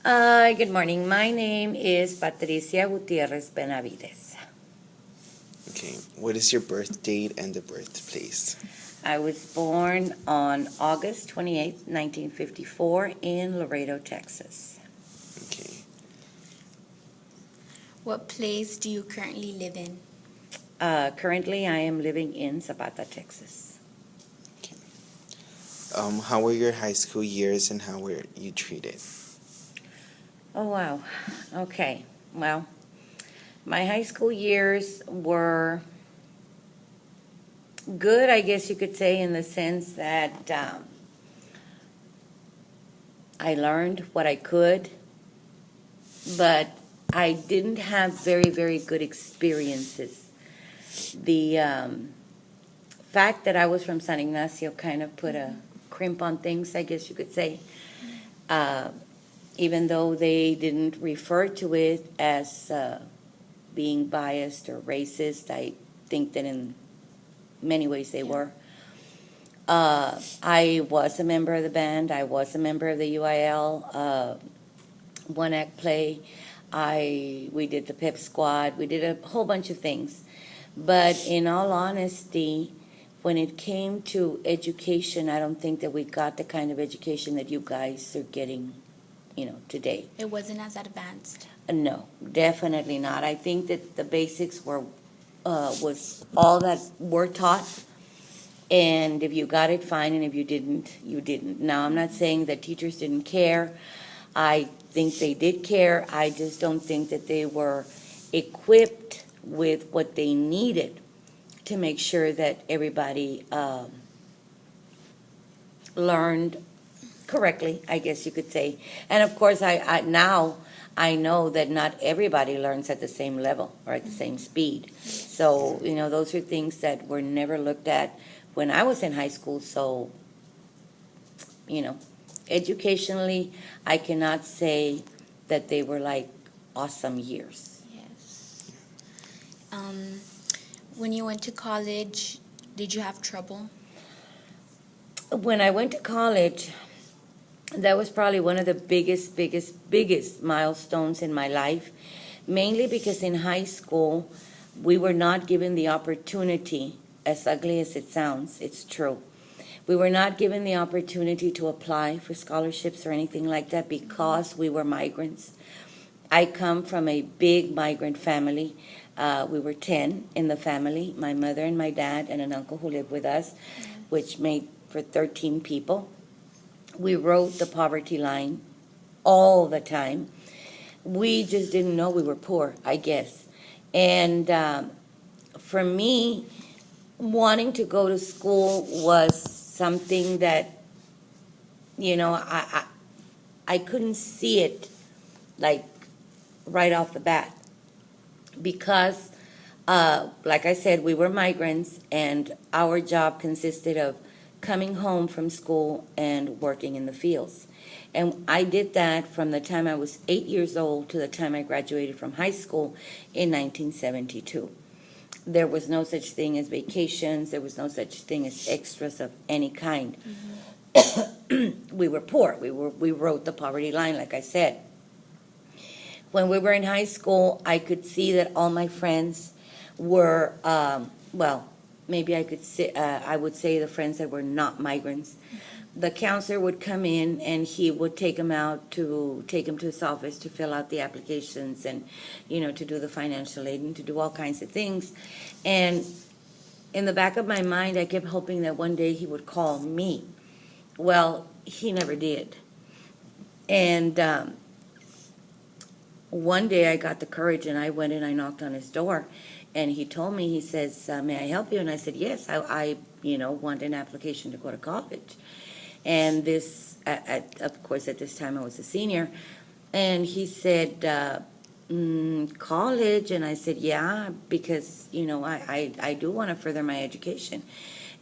Good morning. My name is Patricia Gutierrez Benavidez. Okay, what is your birth date and the birthplace? I was born on August 28th, 1954 in Laredo, Texas. Okay. What place do you currently live in? Currently, I am living in Zapata, Texas. How were your high school years and how were you treated? Oh, wow. Okay. Well, my high school years were good, I guess you could say, in the sense that I learned what I could, but I didn't have very, very good experiences. The fact that I was from San Ignacio kind of put a crimp on things, I guess you could say. Even though they didn't refer to it as being biased or racist, I think that in many ways they were. I was a member of the band. I was a member of the UIL one-act play. We did the pep squad. We did a whole bunch of things. But in all honesty, when it came to education, I don't think that we got the kind of education that you guys are getting, today. It wasn't as advanced. No, definitely not. I think that the basics was all that were taught, and if you got it, fine, and if you didn't, you didn't. Now, I'm not saying that teachers didn't care. I think they did care. I just don't think that they were equipped with what they needed to make sure that everybody learned correctly, I guess you could say. And of course, I now I know that not everybody learns at the same level or at the same speed. So, those are things that were never looked at when I was in high school. So, educationally, I cannot say that they were like awesome years. Yes. When you went to college, did you have trouble? When I went to college, that was probably one of the biggest milestones in my life, mainly because in high school, we were not given the opportunity, as ugly as it sounds, it's true. We were not given the opportunity to apply for scholarships or anything like that because we were migrants. I come from a big migrant family. We were 10 in the family, my mother and my dad and an uncle who lived with us, which made for 13 people. We wrote the poverty line all the time. We just didn't know we were poor, I guess. And for me, wanting to go to school was something that, I couldn't see it like right off the bat because, like I said, we were migrants and our job consisted of coming home from school and working in the fields. And I did that from the time I was 8 years old to the time I graduated from high school in 1972. There was no such thing as vacations. There was no such thing as extras of any kind. We were poor. We wrote the poverty line, like I said. When we were in high school, I could see that all my friends were, maybe I would say the friends that were not migrants. The counselor would come in and he would take them to his office to fill out the applications and, to do the financial aid and to do all kinds of things. And in the back of my mind, I kept hoping that one day he would call me. Well, he never did. And one day I got the courage and I went and I knocked on his door. And he told me, he says, may I help you? And I said, yes, I want an application to go to college. And this, of course, at this time I was a senior. And he said, college? And I said, yeah, because, I do want to further my education.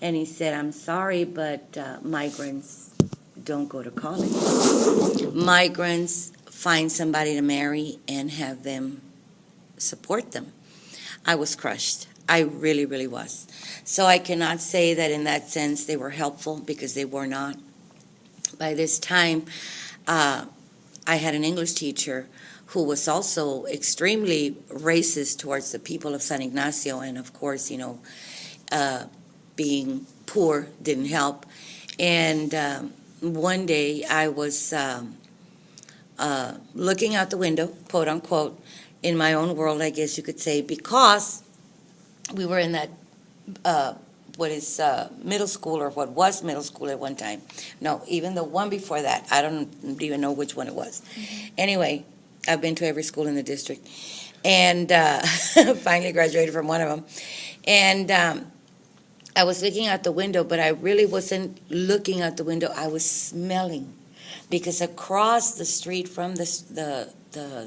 And he said, I'm sorry, but migrants don't go to college. Migrants find somebody to marry and have them support them. I was crushed. I really, really was. So I cannot say that in that sense they were helpful because they were not. By this time, I had an English teacher who was also extremely racist towards the people of San Ignacio, and of course, being poor didn't help. And one day I was looking out the window, quote unquote, in my own world, I guess you could say, because we were in that what is middle school, or what was middle school at one time. No, even the one before that. I don't even know which one it was. Anyway, I've been to every school in the district, and finally graduated from one of them. And I was looking out the window, but I really wasn't looking out the window. I was smelling, because across the street from the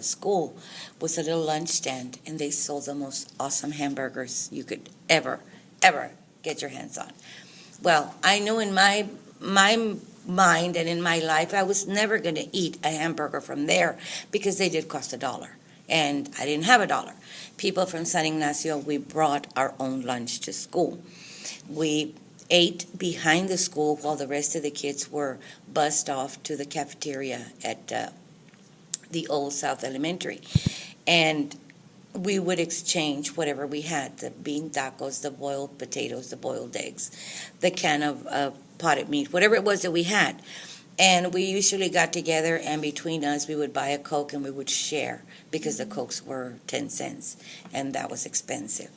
school was a little lunch stand, and they sold the most awesome hamburgers you could ever get your hands on. Well, I knew in my mind and in my life I was never going to eat a hamburger from there, because they did cost $1, and I didn't have $1. People from San Ignacio, we brought our own lunch to school. We ate behind the school while the rest of the kids were bussed off to the cafeteria at the old South Elementary. And we would exchange whatever we had, the bean tacos, the boiled potatoes, the boiled eggs, the can of potted meat, whatever it was that we had. And we usually got together, and between us we would buy a Coke and we would share, because the Cokes were 10 cents, and that was expensive.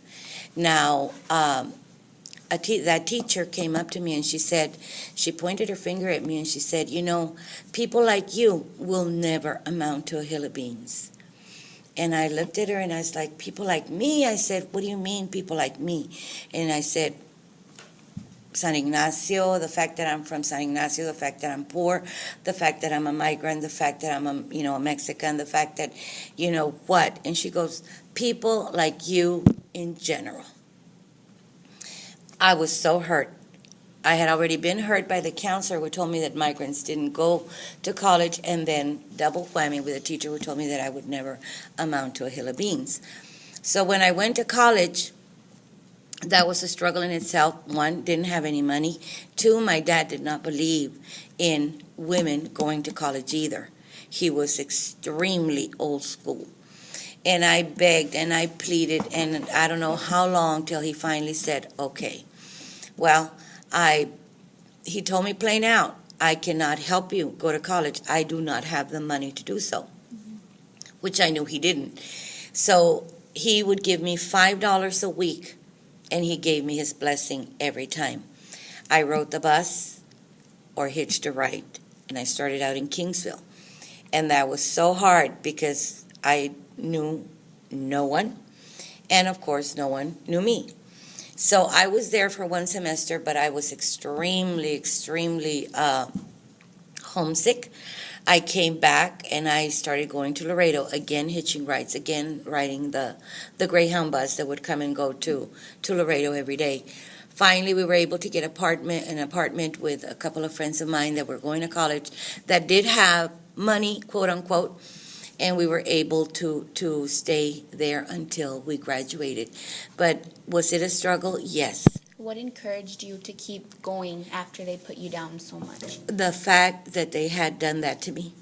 Now, that teacher came up to me and she pointed her finger at me and she said, people like you will never amount to a hill of beans. And I looked at her and I was like, people like me? I said, what do you mean, people like me? And I said, San Ignacio, the fact that I'm from San Ignacio, the fact that I'm poor, the fact that I'm a migrant, the fact that I'm a Mexican, the fact that, what? And she goes, people like you in general. I was so hurt. I had already been hurt by the counselor who told me that migrants didn't go to college, and then double whammy with a teacher who told me that I would never amount to a hill of beans. So when I went to college, that was a struggle in itself. One, didn't have any money. Two, my dad did not believe in women going to college either. He was extremely old school. And I begged and I pleaded, and I don't know how long till he finally said, okay. Well, he told me plain out, I cannot help you go to college. I do not have the money to do so, which I knew he didn't. So he would give me $5 a week, and he gave me his blessing every time. I rode the bus or hitched a ride, and I started out in Kingsville. And that was so hard because I knew no one, and of course no one knew me. So I was there for one semester, but I was extremely homesick. I came back and I started going to Laredo, again hitching rides, again riding the Greyhound bus that would come and go to Laredo every day. Finally, we were able to get an apartment with a couple of friends of mine that were going to college that did have money, quote unquote, and we were able to stay there until we graduated. But was it a struggle? Yes. What encouraged you to keep going after they put you down so much? The fact that they had done that to me.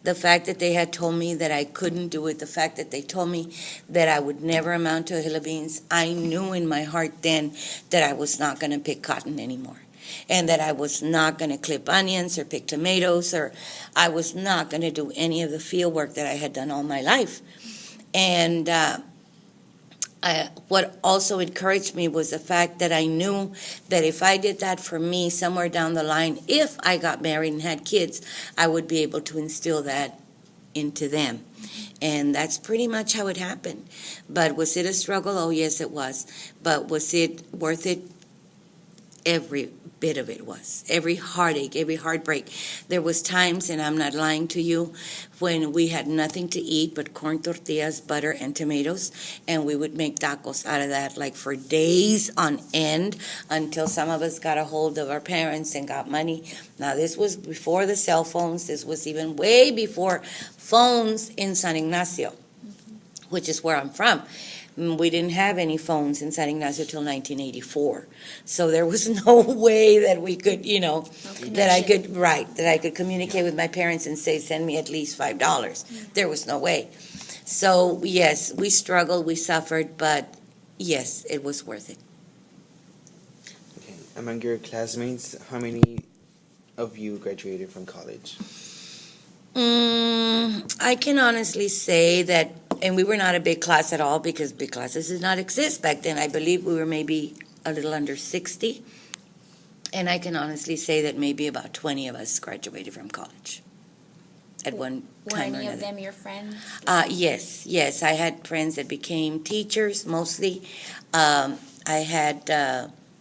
The fact that they had told me that I couldn't do it. The fact that they told me that I would never amount to a hill of beans. I knew in my heart then that I was not going to pick cotton anymore, and that I was not going to clip onions or pick tomatoes, or I was not going to do any of the field work that I had done all my life. And what also encouraged me was the fact that I knew that if I did that for me somewhere down the line, if I got married and had kids, I would be able to instill that into them. And that's pretty much how it happened. But was it a struggle? Oh, yes, it was. But was it worth it? Every bit of it was. Every heartache, every heartbreak. There was times, and I'm not lying to you, when we had nothing to eat but corn tortillas, butter, and tomatoes, and we would make tacos out of that like for days on end until some of us got a hold of our parents and got money. Now, this was before the cell phones. This was even way before phones in San Ignacio, which is where I'm from. We didn't have any phones in San Ignacio till 1984. So there was no way that we could, No that I connection. could, right, that I could communicate with my parents and say, send me at least $5. There was no way. So, yes, we struggled, we suffered, but yes, it was worth it. Okay. Among your classmates, how many of you graduated from college? I can honestly say that, and we were not a big class at all because big classes did not exist back then. I believe we were maybe a little under 60. And I can honestly say that maybe about 20 of us graduated from college at one Were time or any of another. them your friends? Yes. I had friends that became teachers mostly. I had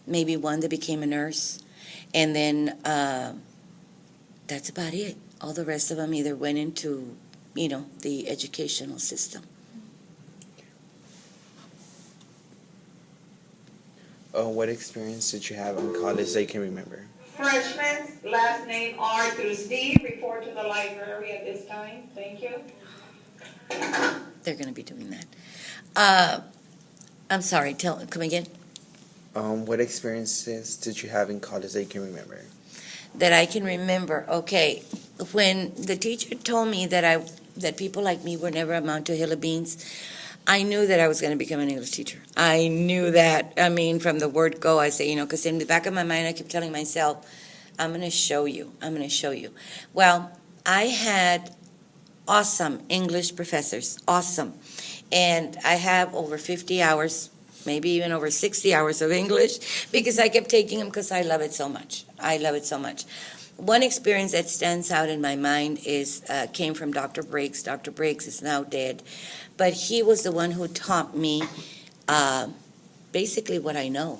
maybe one that became a nurse. And then that's about it. All the rest of them either went into, the educational system. What experience did you have in college that you can remember? Freshmen, last name R through C, report to the library at this time. Thank you. They're going to be doing that. I'm sorry, come again? What experiences did you have in college that you can remember? That I can remember. Okay, when the teacher told me that people like me would never amount to a hill of beans, I knew that I was going to become an English teacher. I knew that. I mean, from the word go, I say, because in the back of my mind, I kept telling myself, I'm going to show you. I'm going to show you. Well, I had awesome English professors, awesome. And I have over 50 hours, maybe even over 60 hours of English because I kept taking them because I love it so much. I love it so much. One experience that stands out in my mind came from Dr. Briggs. Dr. Briggs is now dead, but he was the one who taught me basically what I know.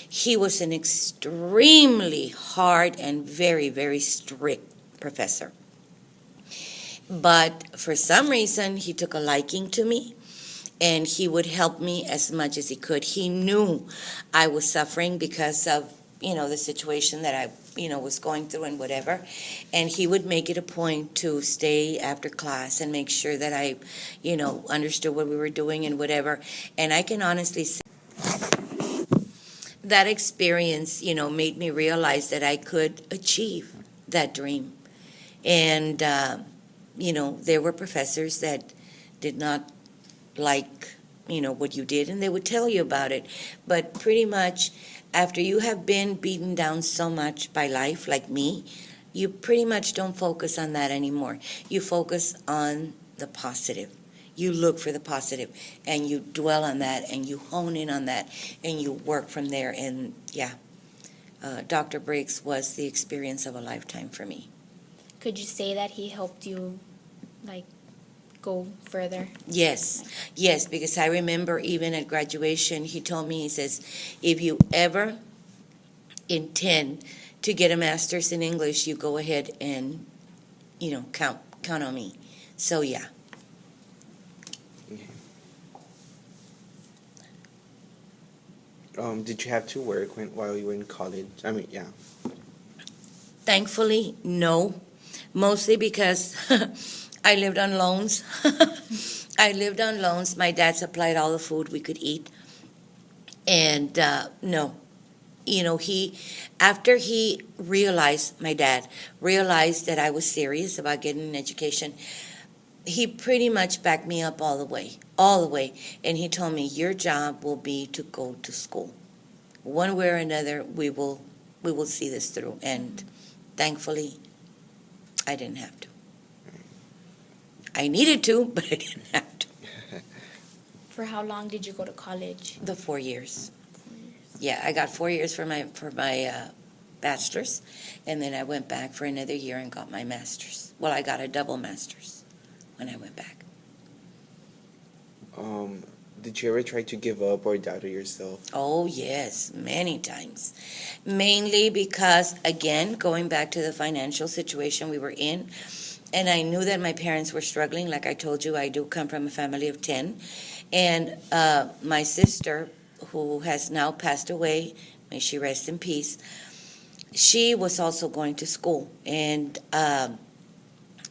He was an extremely hard and very, very strict professor. But for some reason, he took a liking to me, and he would help me as much as he could. He knew I was suffering because of, the situation that I, was going through and whatever. And he would make it a point to stay after class and make sure that I, understood what we were doing and whatever. And I can honestly say that experience, made me realize that I could achieve that dream. And, there were professors that did not like, what you did, and they would tell you about it. But pretty much after you have been beaten down so much by life, like me, you pretty much don't focus on that anymore. You focus on the positive. You look for the positive, and you dwell on that, and you hone in on that, and you work from there. And yeah, Dr. Briggs was the experience of a lifetime for me. Could you say that he helped you, go further? Yes, because I remember even at graduation, he told me, he says, if you ever intend to get a master's in English, you go ahead and, count on me. So, yeah. Did you have to work while you were in college? I mean, yeah. Thankfully, no. Mostly because I lived on loans. My dad supplied all the food we could eat. And no. After he realized, my dad realized that I was serious about getting an education, he pretty much backed me up all the way. And he told me, your job will be to go to school. One way or another, we will see this through. And thankfully, I didn't have to. I needed to, but I didn't have to. For how long did you go to college? The 4 years. Yeah, I got 4 years for my bachelor's, and then I went back for another year and got my master's. Well, I got a double master's when I went back. Did you ever try to give up or doubt yourself? Oh, yes, many times. Mainly because, again, going back to the financial situation we were in, and I knew that my parents were struggling. Like I told you, I do come from a family of 10. And my sister, who has now passed away, may she rest in peace, she was also going to school. And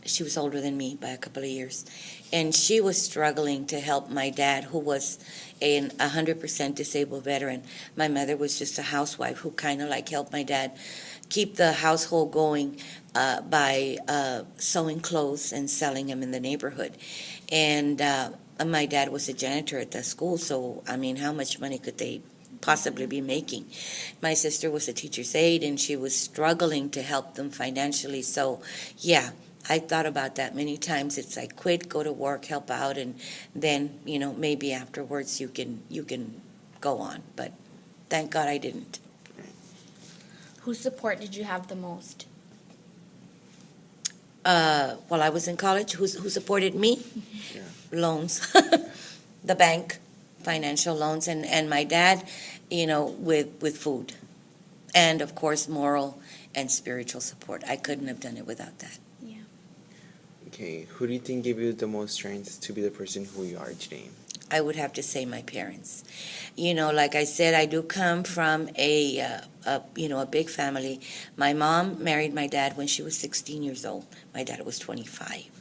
she was older than me by a couple of years, and she was struggling to help my dad, who was a 100% disabled veteran. My mother was just a housewife who kind of like helped my dad keep the household going by sewing clothes and selling them in the neighborhood. And my dad was a janitor at the school, so I mean, how much money could they possibly be making? My sister was a teacher's aide, and she was struggling to help them financially. So, yeah, I thought about that many times. It's like quit, go to work, help out, and then maybe afterwards you can go on. But thank God I didn't. Whose support did you have the most? While I was in college, who supported me? Yeah. Loans, the bank, financial loans, and my dad, with food, and of course moral and spiritual support. I couldn't have done it without that. Yeah. Okay, who do you think gave you the most strength to be the person who you are today? I would have to say my parents. Like I said, I do come from a big family. My mom married my dad when she was 16 years old. My dad was 25.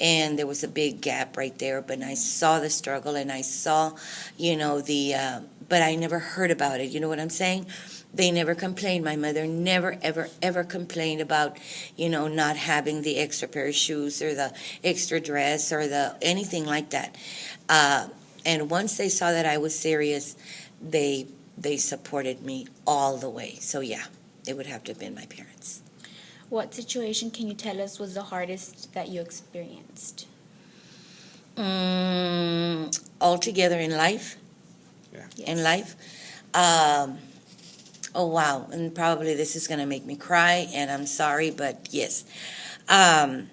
And there was a big gap right there, but I saw the struggle, and I saw, but I never heard about it. You know what I'm saying? They never complained. My mother never, ever, ever complained about, not having the extra pair of shoes or the extra dress or anything like that. And once they saw that I was serious, they supported me all the way. So yeah, it would have to have been my parents. What situation can you tell us was the hardest that you experienced? Altogether in life? Yeah. Yes. In life? Oh, wow. And probably this is going to make me cry, and I'm sorry, but yes. I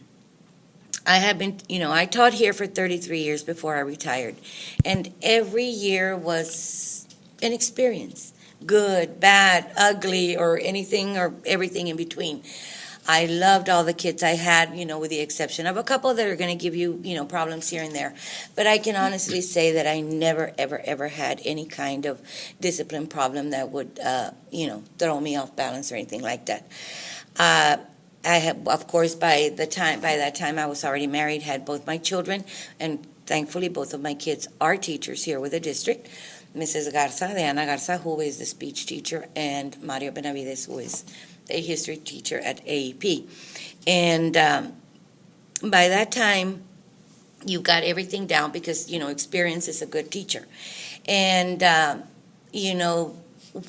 have been, I taught here for 33 years before I retired, and every year was an experience, good, bad, ugly, or anything or everything in between. I loved all the kids I had, with the exception of a couple that are going to give you, problems here and there. But I can honestly say that I never, ever, ever had any kind of discipline problem that would, throw me off balance or anything like that. I have, of course, by that time I was already married, had both my children, and thankfully both of my kids are teachers here with the district. Mrs. Garza, Diana Garza, who is the speech teacher, and Mario Benavidez, who is a history teacher at AEP. And by that time, you got everything down because, experience is a good teacher. And,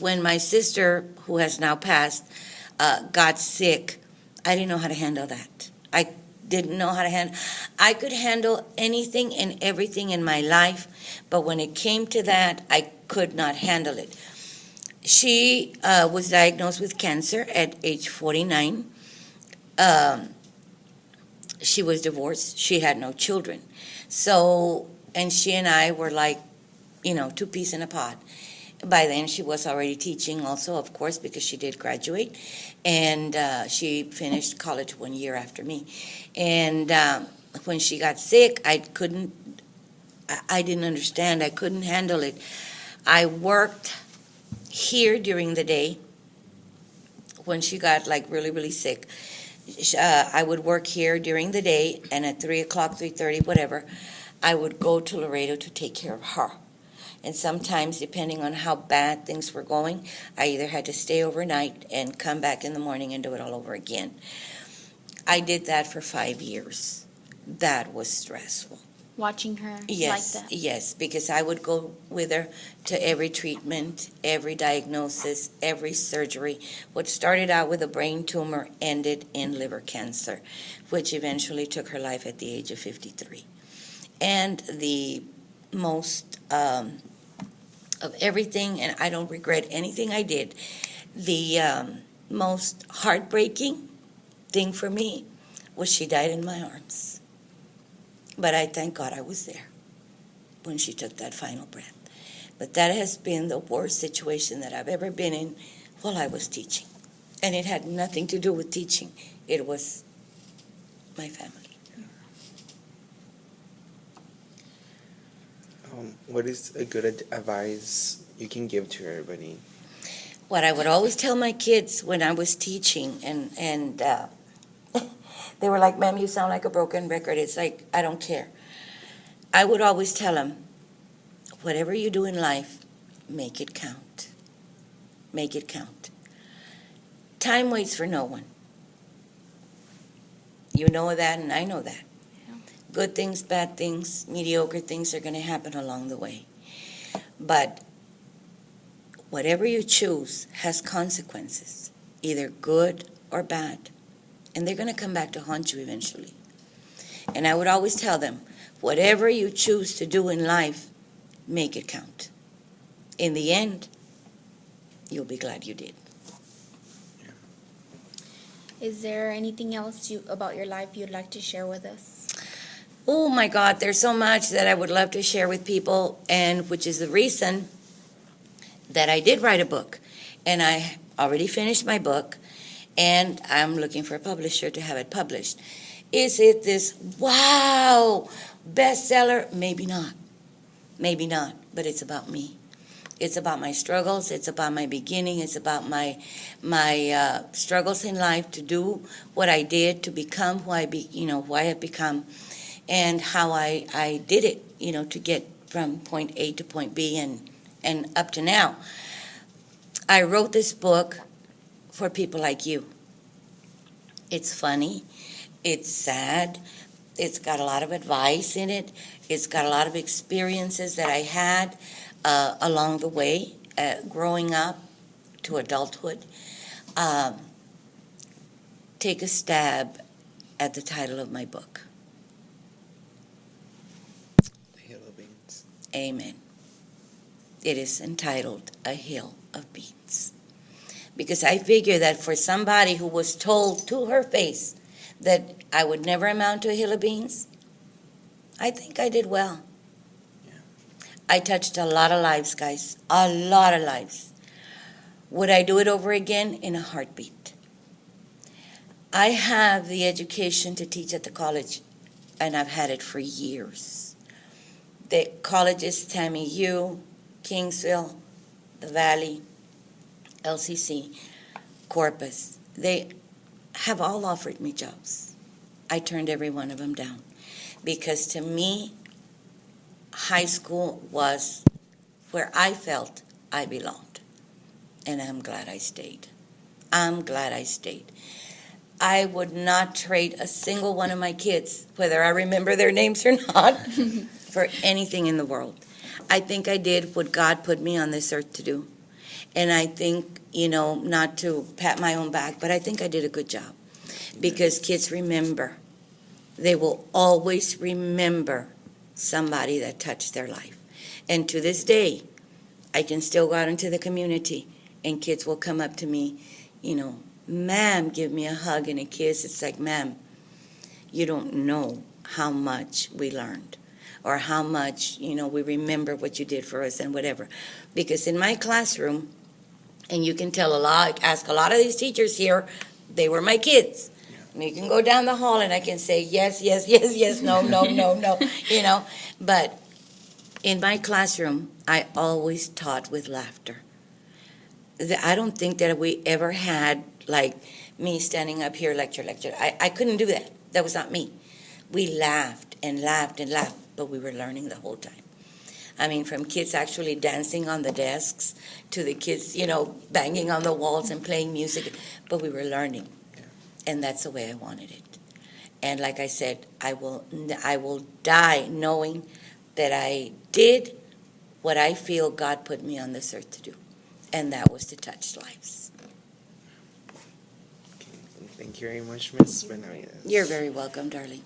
when my sister, who has now passed, got sick, I didn't know how to handle that. I didn't know how to handle. I could handle anything and everything in my life, but when it came to that, I could not handle it. She was diagnosed with cancer at age 49. She was divorced. She had no children. So, and she and I were like, two peas in a pod. By then, she was already teaching also, of course, because she did graduate. And she finished college 1 year after me. And when she got sick, I didn't understand. I couldn't handle it. I worked here during the day when she got really, really sick. I would work here during the day, and at 3 o'clock, 3:30, whatever, I would go to Laredo to take care of her. And sometimes, depending on how bad things were going, I either had to stay overnight and come back in the morning and do it all over again. I did that for 5 years. That was stressful. Watching her Yes, like that? yes, because I would go with her to every treatment, every diagnosis, every surgery. What started out with a brain tumor ended in liver cancer, which eventually took her life at the age of 53. And the most of everything, and I don't regret anything I did, the most heartbreaking thing for me was she died in my arms. But I thank God I was there when she took that final breath. But that has been the worst situation that I've ever been in while I was teaching. And it had nothing to do with teaching. It was my family. What is a good advice you can give to everybody? What I would always tell my kids when I was teaching, and They were like, ma'am, you sound like a broken record. It's like, I don't care. I would always tell them, whatever you do in life, make it count. Make it count. Time waits for no one. You know that, and I know that. Yeah. Good things, bad things, mediocre things are going to happen along the way. But whatever you choose has consequences, either good or bad. And they're going to come back to haunt you eventually. And I would always tell them, whatever you choose to do in life, make it count. In the end, you'll be glad you did. Is there anything else about your life you'd like to share with us? Oh my God, there's so much that I would love to share with people, and which is the reason that I did write a book. And I already finished my book, and I'm looking for a publisher to have it published. Is it this, wow, bestseller? Maybe not. Maybe not, but it's about me. It's about my struggles. It's about my beginning. It's about my struggles in life to do what I did to become who who I have become, and how I did it, to get from point A to point B and up to now. I wrote this book for people like you. It's funny. It's sad. It's got a lot of advice in it. It's got a lot of experiences that I had along the way, growing up to adulthood. Take a stab at the title of my book. The Hill of Beans. Amen. It is entitled A Hill of Beans. Because I figure that for somebody who was told to her face that I would never amount to a hill of beans, I think I did well. I touched a lot of lives, guys. A lot of lives. Would I do it over again? In a heartbeat. I have the education to teach at the college, and I've had it for years. The colleges, Tammy U, Kingsville, the Valley, LCC, Corpus, they have all offered me jobs. I turned every one of them down. Because to me, high school was where I felt I belonged. And I'm glad I stayed. I'm glad I stayed. I would not trade a single one of my kids, whether I remember their names or not, for anything in the world. I think I did what God put me on this earth to do. And I think, not to pat my own back, but I think I did a good job. Because kids remember. They will always remember somebody that touched their life. And to this day, I can still go out into the community and kids will come up to me, ma'am, give me a hug and a kiss. It's like, ma'am, you don't know how much we learned or how much, we remember what you did for us and whatever. Because in my classroom, and you can tell ask a lot of these teachers here, they were my kids. You can go down the hall and I can say yes, yes, yes, yes, no, no, no, no, But in my classroom, I always taught with laughter. I don't think that we ever had, like, me standing up here, lecture. I couldn't do that. That was not me. We laughed and laughed and laughed, but we were learning the whole time. I mean, from kids actually dancing on the desks to the kids, banging on the walls and playing music, but we were learning. And that's the way I wanted it. And like I said, I will die knowing that I did what I feel God put me on this earth to do. And that was to touch lives. Okay. Thank you very much, Ms. Benavidez. You're very welcome, darling.